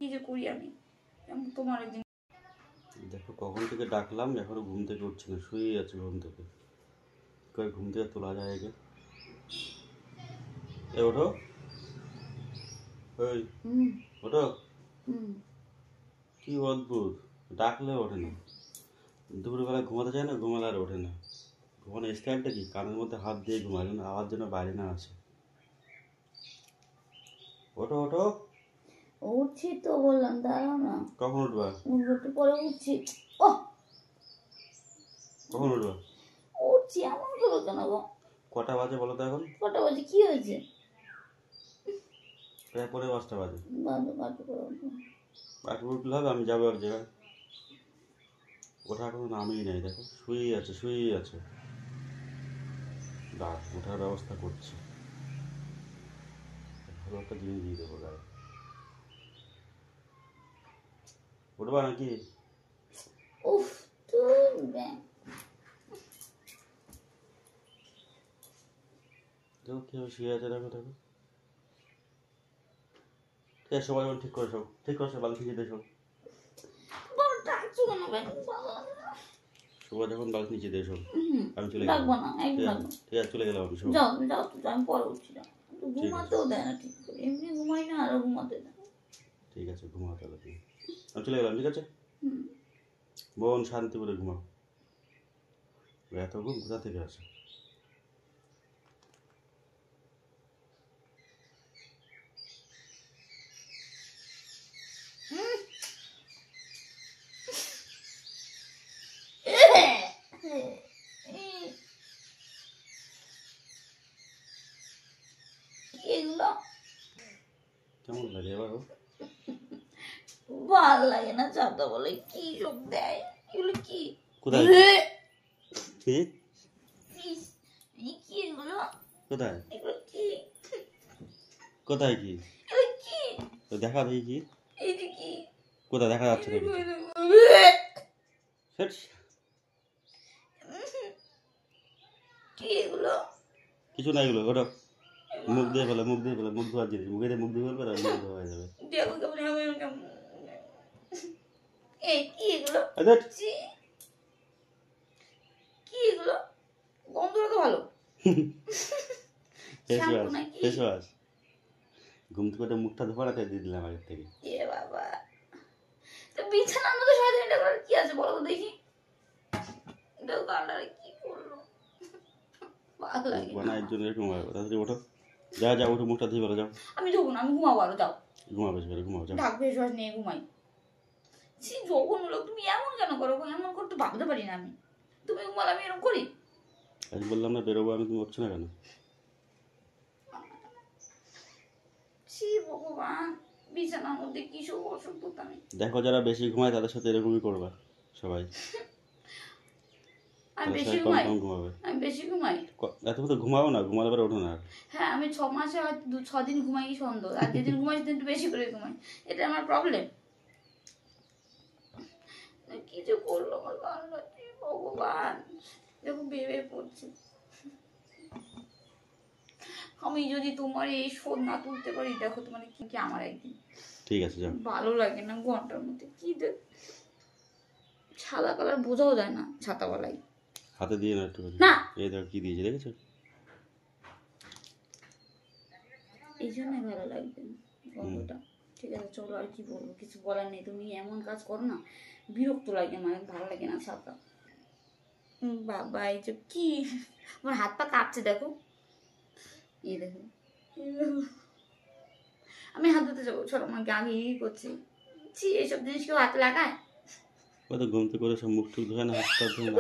কি যে করি আমি তোমার একদিন। দেখো কখন থেকে ডাকলাম, এখনো ঘুম থেকে উঠছে না, শুয়েই আছে ঘুম থেকে। কই ঘুম থেকে তোলা যায় একে? এ ওঠো, ওই ওঠো। কি অদ্ভুত, ডাকলে ওঠে না। দুপুরবেলা ঘুমাতে চায় না, ঘুমালে আর ওঠে না। ঘুমানোর স্টাইলটা কি? কানের মধ্যে হাত দিয়ে ঘুমায়, যেন আওয়াজ যেন বাইরে না আসে। ওঠো ওঠো। উঠছি তো, বললাম দাঁড়াও না। কখন উঠবা? একটু পরে উঠছি। ও কখন উঠবা? উঠছি, এমন করো কেন গো? কটা বাজে বলো তো এখন? কটা বাজে? কি হয়েছে? প্রায় 5:45 বাজে। বাজে উঠলে হবে, আমি যাবো এক জায়গায়। ওঠা কোনো নামই নেই, দেখো শুয়েই আছে শুয়েই আছে। দাঁড়, ওঠার ব্যবস্থা করছি। ভালো একটা জিনিস দিয়ে দেবো গায়ে। উঠবা নাকি? উফ তো দেখো কীভাবে শুয়ে আছে, দেখো দেখো। ঠিক আছে, সবাই ঠিক করে সব ঠিক করে সব বালতি নিচে দিয়ে সব। সবাই যখন বালতি নিচে দিয়ে সব, আমি চলে গেলাম। ঠিক আছে, চলে গেলাম আমি। সব যাও যাও, আমি পরে উঠছি না। ঘুমাতেও দেয় না ঠিক করে, এমনি ঘুমাই না আর ঘুমাতে দেয়। ঠিক আছে, ঘুমাও তাহলে তুমি। আমি চলে গেলাম, ঠিক আছে? বোন শান্তি করে ঘুমাও। এত ঘুম কোথা থেকে আসে? এগুলো কেমন লাগে এবার? ভাল লাগে না, চাঁদা বলে কি সব দেয় এগুলো। কি কোথায় কি কি এগুলো? কোথায় এগুলো কি? কোথায় কি এগুলো কি? দেখা দেখি কি? এই যে কি? কোথায় দেখা যাচ্ছে না? কি এগুলো? কিছু না এগুলো। ওটা মুখ দিয়ে ফেলে, মুখ দিয়ে ফেলে, মুখ ধোয়ার জিনিস। মুখে দিয়ে মুখ দিয়ে ফেলবে, তার মুখ ধোয়া হয়ে যাবে। দেখো কেমন কেমন। এই কি এগুলো? কি এগুলো? গন্ধটা তো ভালো। Face wash. ঘুম থেকে মুখটা ধোয়া রাখতে দিয়ে দিলাম আগের থেকে। এ বাবা, তো বিছানার মধ্যে সারাদিন এটা করার কি আছে বলো তো দেখি? এটা কালারে কি করলো? ভালো লাগে না। বানার জন্য এরকম হবে। তাড়াতাড়ি ওঠো, যা যা ওঠো, মুখটা ধুয়ে বলো যাও। আমি যাবো না, আমি ঘুমাবো। আরো যাও, ঘুমাবে সেবারে, ঘুমাও যাও। ঢাক ফেস ওয়াশ নিয়ে ঘুমাই। সে যখন লোক, তুমি এমন কেন করো? এমন করতে ভাবতে পারি না আমি। তুমি ঘুমালে আমি এরকম করি? আজ বললাম না বেরোবো আমি, তুমি উঠছো না কেন? ছি ভগবান, বিছানার মধ্যে কি সব অসভ্যতা। আমি দেখো যারা বেশি ঘুমায় তাদের সাথে এরকমই করবা সবাই। আমি বেশি ঘুমাই? ঘুমাবে। আমি বেশি ঘুমাই? এত তো ঘুমাও না, ঘুমালে পরে ওঠো না। হ্যাঁ, আমি 6 মাসে হয়তো 6 দিন ঘুমাই সন্ধ্যা, আর যেদিন ঘুমাই সেদিন একটু বেশি করে ঘুমাই। এটা আমার প্রবলেম। কি যে করলো আমার বাংলা, ভগবান। দেখো ভেবে পড়ছে, আমি যদি তোমার এই শোধ না তুলতে পারি, দেখো তোমার কি আমার একদিন। ঠিক আছে যাও। ভালো লাগে না ঘন্টার মধ্যে কি সাদা কালার বোঝাও যায় না ছাতাওয়ালাই। হাতে দিয়ে না একটু না, এই দেখো কি দিয়েছে, দেখেছো? এই জন্যই ভালো লাগবে গন্ধটা। ঠিক আছে চলো, আর কি বলবো, কিছু বলার নেই। তুমি এমন কাজ করো না, বিরক্ত লাগে আমার, ভালো লাগে না ছাতা। বাবা এই যে কি, আমার হাত পা কাঁপছে দেখো। এই দেখো, আমি হাত ধুতে যাবো, চলো। আমাকে আগে করছি। ছি, এইসব জিনিস কেউ হাতে লাগায়? ও তো ঘুম থেকে করে সব মুখ টুক ধোয় না, হাত পা ধুয়ে